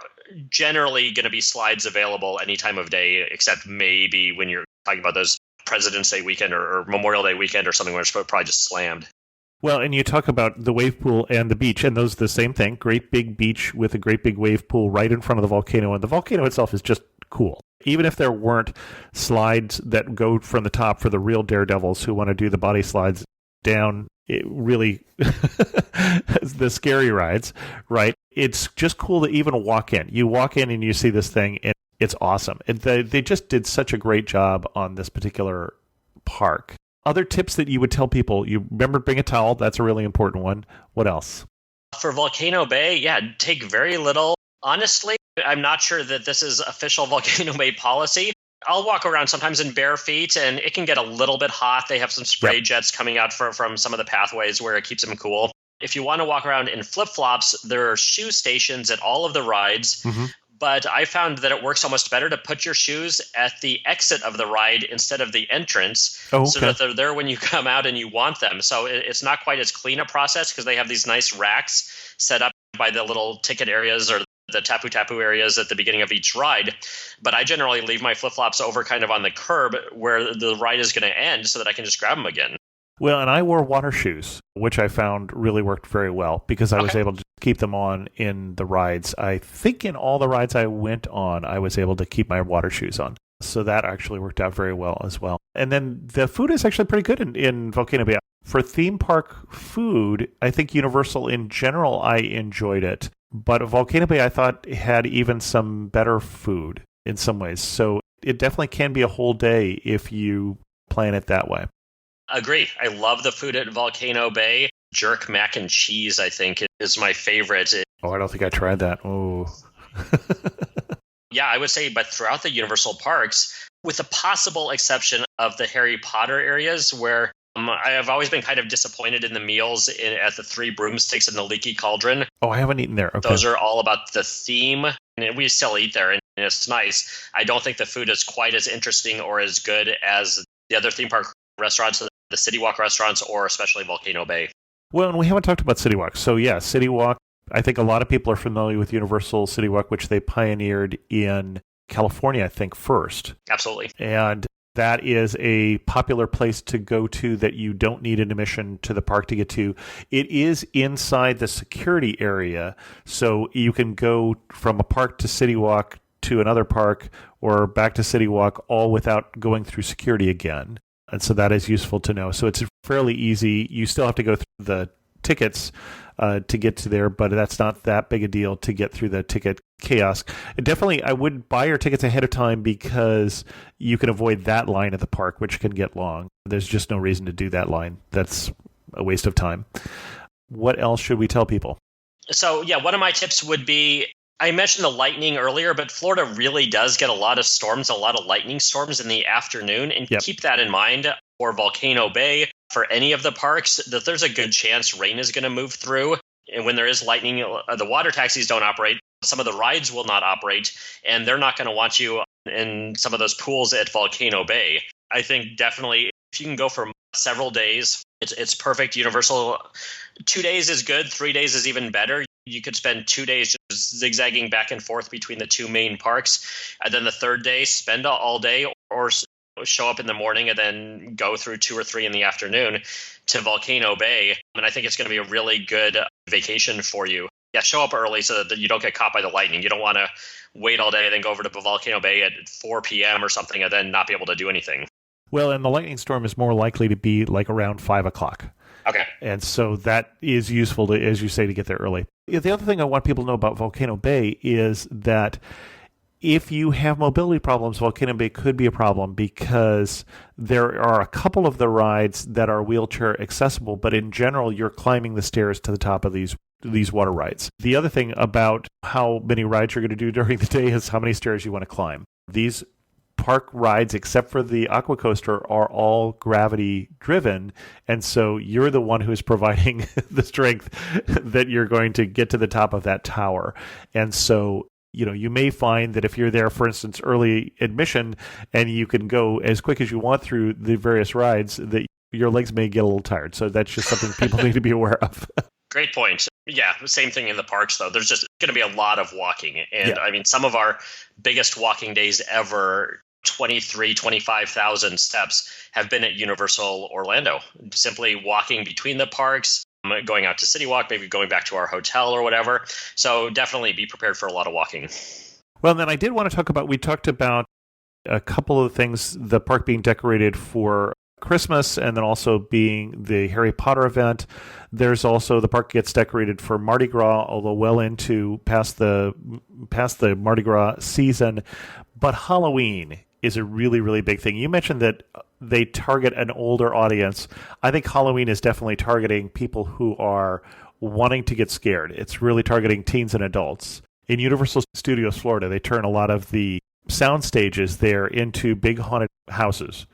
C: generally going to be slides available any time of day, except maybe when you're talking about those President's Day weekend or Memorial Day weekend or something where it's probably just slammed.
D: Well, and you talk about the wave pool and the beach, and those are the same thing. Great big beach with a great big wave pool right in front of the volcano, and the volcano itself is just cool. Even if there weren't slides that go from the top for the real daredevils who want to do the body slides down, it really, the scary rides, right? It's just cool to even walk in. You walk in and you see this thing, and it's awesome. They just did such a great job on this particular park. Other tips that you would tell people, you remember bring a towel. That's a really important one. What else? For
C: Volcano Bay, take very little. Honestly, I'm not sure that this is official Volcano Bay policy. I'll walk around sometimes in bare feet, and it can get a little bit hot. They have some spray jets coming out from some of the pathways where it keeps them cool. If you want to walk around in flip-flops, there are shoe stations at all of the rides. Mm-hmm. But I found that it works almost better to put your shoes at the exit of the ride instead of the entrance, so that they're there when you come out and you want them. So it's not quite as clean a process because they have these nice racks set up by the little ticket areas or the tapu tapu areas at the beginning of each ride. But I generally leave my flip-flops over kind of on the curb where the ride is going to end so that I can just grab them again.
D: Well, and I wore water shoes, which I found really worked very well because I was able to keep them on in the rides. I think in all the rides I went on, I was able to keep my water shoes on. So that actually worked out very well as well. And then the food is actually pretty good in Volcano Bay. For theme park food, I think Universal in general, I enjoyed it. But Volcano Bay, I thought, had even some better food in some ways. So it definitely can be a whole day if you plan it that way.
C: Agree. I love the food at Volcano Bay. Jerk mac and cheese, I think, is my favorite.
D: Oh, I don't think I tried that. Oh.
C: Yeah, I would say, but throughout the Universal parks, with the possible exception of the Harry Potter areas where I have always been kind of disappointed in the meals at the Three Broomsticks and the Leaky Cauldron.
D: Oh, I haven't eaten there. Okay.
C: Those are all about the theme, and we still eat there, and it's nice. I don't think the food is quite as interesting or as good as the other theme park restaurants, the City Walk restaurants, or especially Volcano Bay.
D: Well, and we haven't talked about City Walk. So, yeah, City Walk, I think a lot of people are familiar with Universal City Walk, which they pioneered in California, I think, first.
C: Absolutely.
D: And that is a popular place to go to that you don't need an admission to the park to get to. It is inside the security area, so you can go from a park to City Walk to another park or back to City Walk all without going through security again. And so that is useful to know. So it's fairly easy. You still have to go through the tickets to get to there, but that's not that big a deal to get through the ticket kiosk. And definitely, I would buy your tickets ahead of time because you can avoid that line at the park, which can get long. There's just no reason to do that line. That's a waste of time. What else should we tell people?
C: So, yeah, one of my tips would be, I mentioned the lightning earlier, but Florida really does get a lot of storms, a lot of lightning storms in the afternoon. And keep that in mind for Volcano Bay, for any of the parks, that there's a good chance rain is going to move through. And when there is lightning, the water taxis don't operate. Some of the rides will not operate, and they're not going to want you in some of those pools at Volcano Bay. I think definitely if you can go for several days, it's perfect. Universal, 2 days is good. 3 days is even better. You could spend 2 days just zigzagging back and forth between the two main parks. And then the third day, spend all day or show up in the morning and then go through 2 or 3 in the afternoon to Volcano Bay. And I think it's going to be a really good vacation for you. Yeah, show up early so that you don't get caught by the lightning. You don't want to wait all day and then go over to Volcano Bay at 4 p.m. or something and then not be able to do anything.
D: Well, and the lightning storm is more likely to be like around 5 o'clock.
C: Okay.
D: And so that is useful, to, as you say, to get there early. The other thing I want people to know about Volcano Bay is that if you have mobility problems, Volcano Bay could be a problem because there are a couple of the rides that are wheelchair accessible, but in general, you're climbing the stairs to the top of these water rides. The other thing about how many rides you're going to do during the day is how many stairs you want to climb. These park rides, except for the Aqua Coaster, are all gravity driven, and so you're the one who's providing the strength that you're going to get to the top of that tower. And so you may find that if you're there, for instance, early admission, and you can go as quick as you want through the various rides, that your legs may get a little tired. So that's just something people need to be aware of.
C: Great point. Yeah, same thing in the parks, though. There's just going to be a lot of walking. And I mean, some of our biggest walking days ever, 25,000 steps, have been at Universal Orlando. Simply walking between the parks, going out to City Walk, maybe going back to our hotel or whatever. So definitely be prepared for a lot of walking.
D: Well, then I did want to talk about, we talked about a couple of things, the park being decorated for Christmas and then also being the Harry Potter event. There's also the park gets decorated for Mardi Gras, although well into past the Mardi Gras season. But Halloween is a really, really big thing. You mentioned that they target an older audience. I think Halloween is definitely targeting people who are wanting to get scared. It's really targeting teens and adults. In Universal Studios Florida, they turn a lot of the sound stages there into big haunted houses.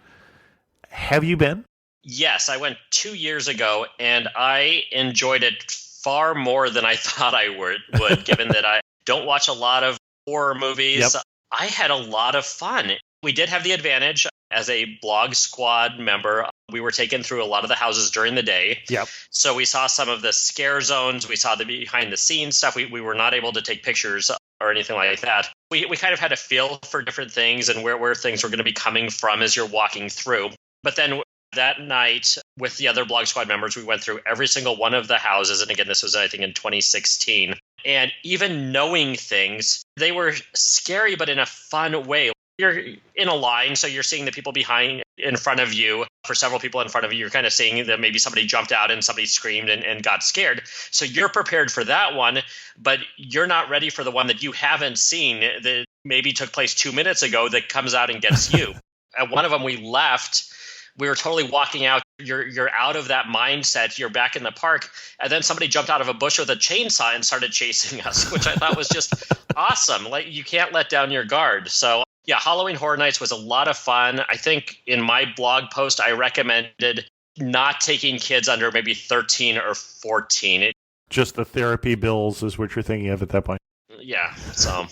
D: Have you been?
C: Yes, I went 2 years ago, and I enjoyed it far more than I thought I would given that I don't watch a lot of horror movies.
D: Yep.
C: I had a lot of fun. We did have the advantage as a blog squad member. We were taken through a lot of the houses during the day.
D: Yep.
C: So we saw some of the scare zones. We saw the behind the scenes stuff. We were not able to take pictures or anything like that. We kind of had a feel for different things and where things were going to be coming from as you're walking through. But then that night with the other blog squad members, we went through every single one of the houses. And again, this was, I think, in 2016. And even knowing things, they were scary, but in a fun way. you're in a line, so you're seeing the people in front of you. For several people in front of you, you're kind of seeing that maybe somebody jumped out and somebody screamed and got scared. So you're prepared for that one, but you're not ready for the one that you haven't seen that maybe took place 2 minutes ago that comes out and gets you. At one of them, we left. We were totally walking out. You're out of that mindset. You're back in the park. And then somebody jumped out of a bush with a chainsaw and started chasing us, which I thought was just awesome. Like, you can't let down your guard. So yeah, Halloween Horror Nights was a lot of fun. I think in my blog post, I recommended not taking kids under maybe 13 or 14.
D: Just the therapy bills is what you're thinking of at that point.
C: Yeah. So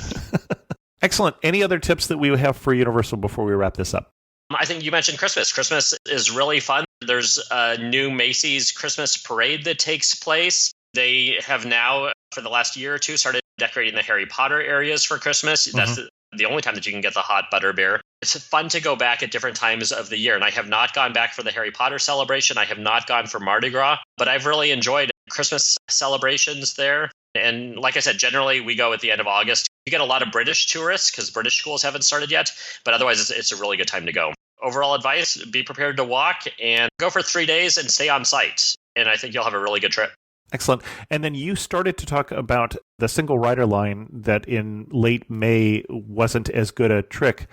D: excellent. Any other tips that we have for Universal before we wrap this up?
C: I think you mentioned Christmas. Christmas is really fun. There's a new Macy's Christmas parade that takes place. They have now, for the last year or two, started decorating the Harry Potter areas for Christmas. That's the only time that you can get the hot butter bear. It's fun to go back at different times of the year. And I have not gone back for the Harry Potter celebration. I have not gone for Mardi Gras, but I've really enjoyed Christmas celebrations there. And like I said, generally we go at the end of August. You get a lot of British tourists because British schools haven't started yet, but otherwise it's a really good time to go. Overall advice, be prepared to walk and go for 3 days and stay on site. And I think you'll have a really good trip.
D: Excellent. And then you started to talk about the single rider line that in late May wasn't as good a trick,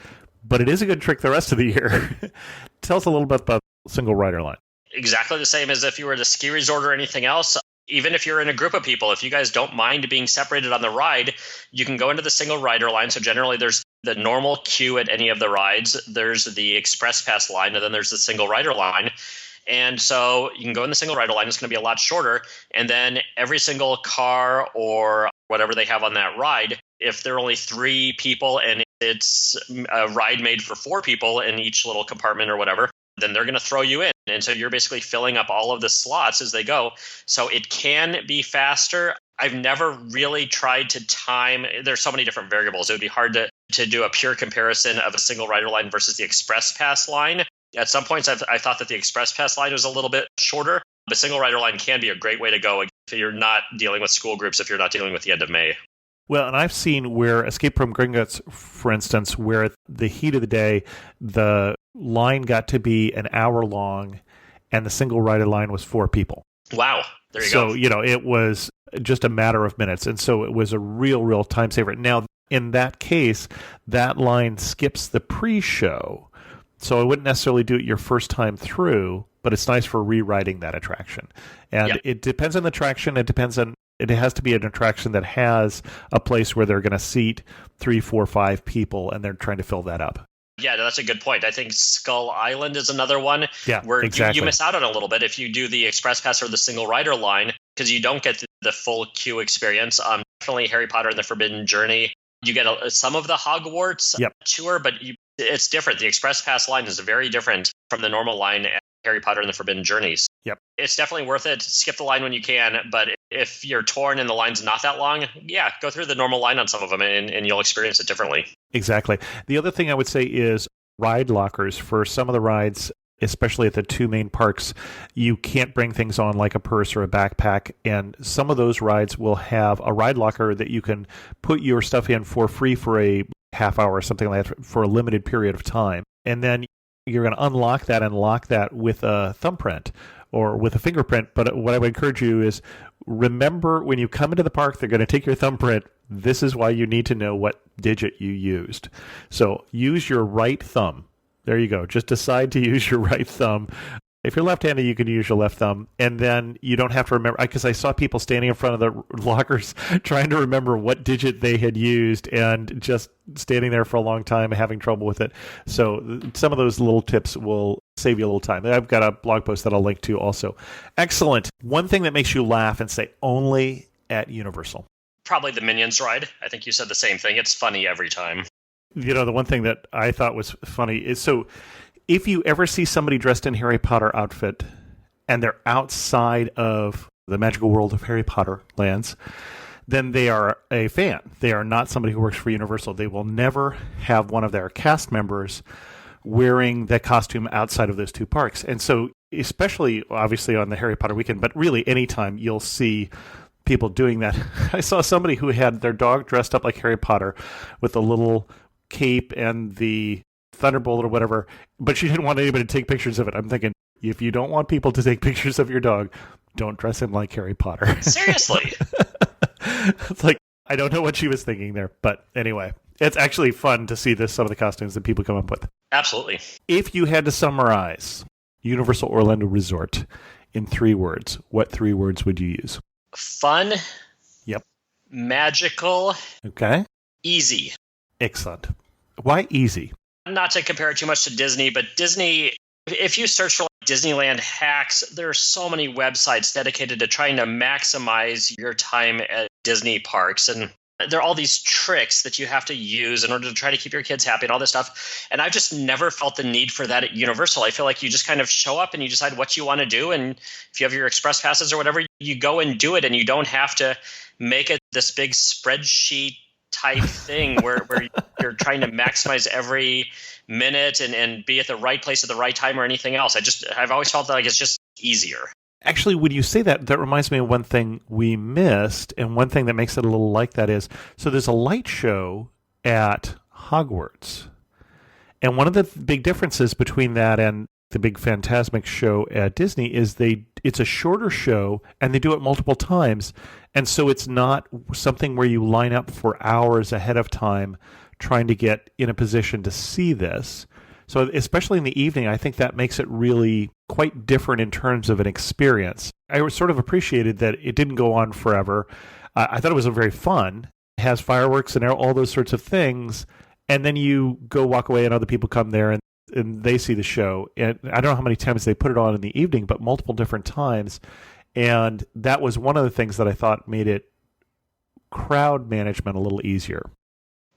D: but it is a good trick the rest of the year. Tell us a little bit about single rider line.
C: Exactly the same as if you were at a ski resort or anything else. Even if you're in a group of people, if you guys don't mind being separated on the ride, you can go into the single rider line. So generally there's the normal queue at any of the rides. There's the express pass line, and then there's the single rider line. And so you can go in the single rider line. It's going to be a lot shorter. And then every single car or whatever they have on that ride, if there are only 3 people and it's a ride made for 4 people in each little compartment or whatever, then they're going to throw you in. And so you're basically filling up all of the slots as they go. So it can be faster. I've never really tried to time. There's so many different variables. It would be hard to do a pure comparison of a single rider line versus the express pass line. At some points, I thought that the express pass line was a little bit shorter, but single rider line can be a great way to go if you're not dealing with school groups, if you're not dealing with the end of May.
D: Well, and I've seen where Escape from Gringotts, for instance, where the heat of the day, the line got to be an hour long and the single rider line was 4 people.
C: Wow. There you go.
D: So, it was just a matter of minutes. And so it was a real time saver. Now, in that case, that line skips the pre-show. So I wouldn't necessarily do it your first time through, but it's nice for rewriting that attraction. And It depends on the attraction. It has to be an attraction that has a place where they're going to seat 3, 4, 5 people, and they're trying to fill that up.
C: Yeah, that's a good point. I think Skull Island is another one where
D: exactly.
C: you miss out on a little bit if you do the express pass or the single rider line because you don't get the full queue experience. Definitely Harry Potter and the Forbidden Journey. You get some of the Hogwarts tour, but it's different. The express pass line is very different from the normal line at Harry Potter and the Forbidden Journeys.
D: Yep.
C: It's definitely worth it. Skip the line when you can, but if you're torn and the line's not that long, go through the normal line on some of them and you'll experience it differently. Exactly.
D: The other thing I would say is ride lockers for some of the rides, especially at the 2 main parks. You can't bring things on like a purse or a backpack, and some of those rides will have a ride locker that you can put your stuff in for free for a half hour or something like that for a limited period of time. And then you're going to unlock that and lock that with a thumbprint or with a fingerprint. But what I would encourage you is remember when you come into the park, they're going to take your thumbprint. This is why you need to know what digit you used. So use your right thumb. There you go. Just decide to use your right thumb. If you're left-handed, you can use your left thumb, and then you don't have to remember, because I saw people standing in front of the lockers trying to remember what digit they had used and just standing there for a long time and having trouble with it. So some of those little tips will save you a little time. I've got a blog post that I'll link to also. Excellent. One thing that makes you laugh and say only at Universal.
C: Probably the Minions ride. I think you said the same thing. It's funny every time.
D: The one thing that I thought was funny is if you ever see somebody dressed in Harry Potter outfit and they're outside of the magical world of Harry Potter lands, then they are a fan. They are not somebody who works for Universal. They will never have one of their cast members wearing that costume outside of those 2 parks. And so, especially obviously on the Harry Potter weekend, but really anytime you'll see people doing that. I saw somebody who had their dog dressed up like Harry Potter with a little cape and the thunderbolt or whatever, but she didn't want anybody to take pictures of it. I'm thinking, if you don't want people to take pictures of your dog, don't dress him like Harry Potter.
C: Seriously.
D: It's like, I don't know what she was thinking there, but anyway, it's actually fun to see some of the costumes that people come up with.
C: Absolutely.
D: If you had to summarize Universal Orlando Resort in 3 words, what 3 words would you use?
C: Fun.
D: Yep.
C: Magical.
D: Okay.
C: Easy.
D: Excellent. Why easy?
C: Not to compare it too much to Disney, but Disney, if you search for Disneyland hacks, there are so many websites dedicated to trying to maximize your time at Disney parks. And there are all these tricks that you have to use in order to try to keep your kids happy and all this stuff. And I've just never felt the need for that at Universal. I feel like you just kind of show up and you decide what you want to do. And if you have your express passes or whatever, you go and do it. And you don't have to make it this big spreadsheet type thing where you're trying to maximize every minute and be at the right place at the right time or anything else. I've always felt like it's just easier.
D: Actually, when you say that, that reminds me of one thing we missed, and one thing that makes it a little like that is, so there's a light show at Hogwarts. And one of the big differences between that and the big Fantasmic show at Disney is it's a shorter show, and they do it multiple times. And so it's not something where you line up for hours ahead of time trying to get in a position to see this. So especially in the evening, I think that makes it really quite different in terms of an experience. I sort of appreciated that it didn't go on forever. I thought it was very fun. It has fireworks and all those sorts of things. And then you go walk away and other people come there and they see the show. And I don't know how many times they put it on in the evening, but multiple different times. And that was one of the things that I thought made it crowd management a little easier.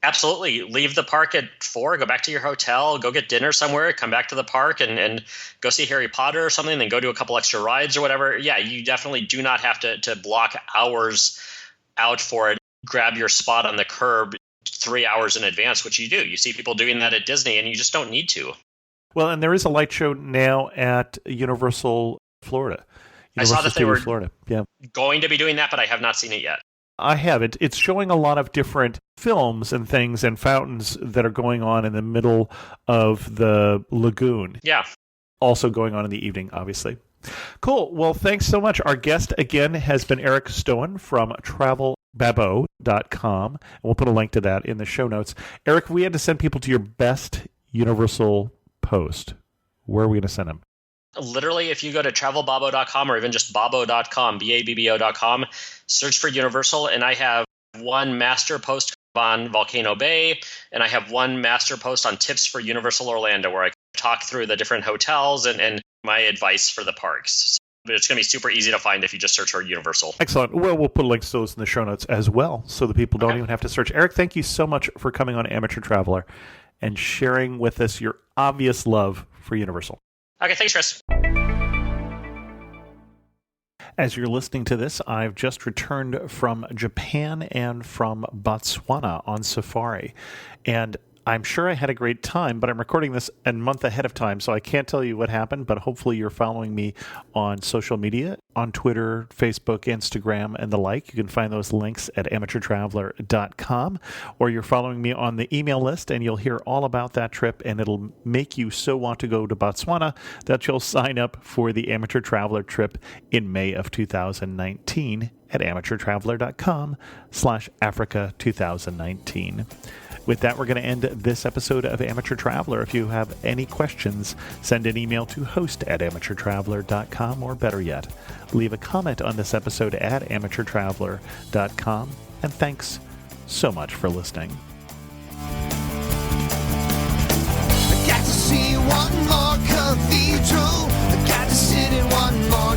C: Absolutely. Leave the park at 4, go back to your hotel, go get dinner somewhere, come back to the park and go see Harry Potter or something, then go do a couple extra rides or whatever. Yeah, you definitely do not have to block hours out for it. Grab your spot on the curb 3 hours in advance, which you do. You see people doing that at Disney, and you just don't need to.
D: Well, and there is a light show now at Universal Florida.
C: I saw that they were
D: Florida. Yeah.
C: going to be doing that, but I have not seen it yet.
D: I have it. It's showing a lot of different films and things and fountains that are going on in the middle of the lagoon.
C: Yeah.
D: Also going on in the evening, obviously. Cool. Well, thanks so much. Our guest, again, has been Eric Stoen from travelbabo.com. And we'll put a link to that in the show notes. Eric, if we had to send people to your best Universal post, where are we going to send them?
C: Literally, if you go to travelbabo.com or even just babbo.com, babbo.com, search for Universal, and I have one master post on Volcano Bay, and I have one master post on tips for Universal Orlando, where I talk through the different hotels and my advice for the parks. But it's going to be super easy to find if you just search for Universal.
D: Excellent. Well, we'll put links to those in the show notes as well, so the people don't even have to search. Eric, thank you so much for coming on Amateur Traveler and sharing with us your obvious love for Universal.
C: Okay, thanks, Chris.
D: As you're listening to this, I've just returned from Japan and from Botswana on safari. And I'm sure I had a great time, but I'm recording this a month ahead of time, so I can't tell you what happened, but hopefully you're following me on social media, on Twitter, Facebook, Instagram, and the like. You can find those links at amateurtraveler.com, or you're following me on the email list, and you'll hear all about that trip, and it'll make you so want to go to Botswana that you'll sign up for the Amateur Traveler trip in May of 2019 at amateurtraveler.com/Africa 2019. With that, we're going to end this episode of Amateur Traveler. If you have any questions, send an email to host@amateurtraveler.com, or better yet, leave a comment on this episode at amateurtraveler.com. And thanks so much for listening.
B: I got to see one more cathedral. I got to sit in one more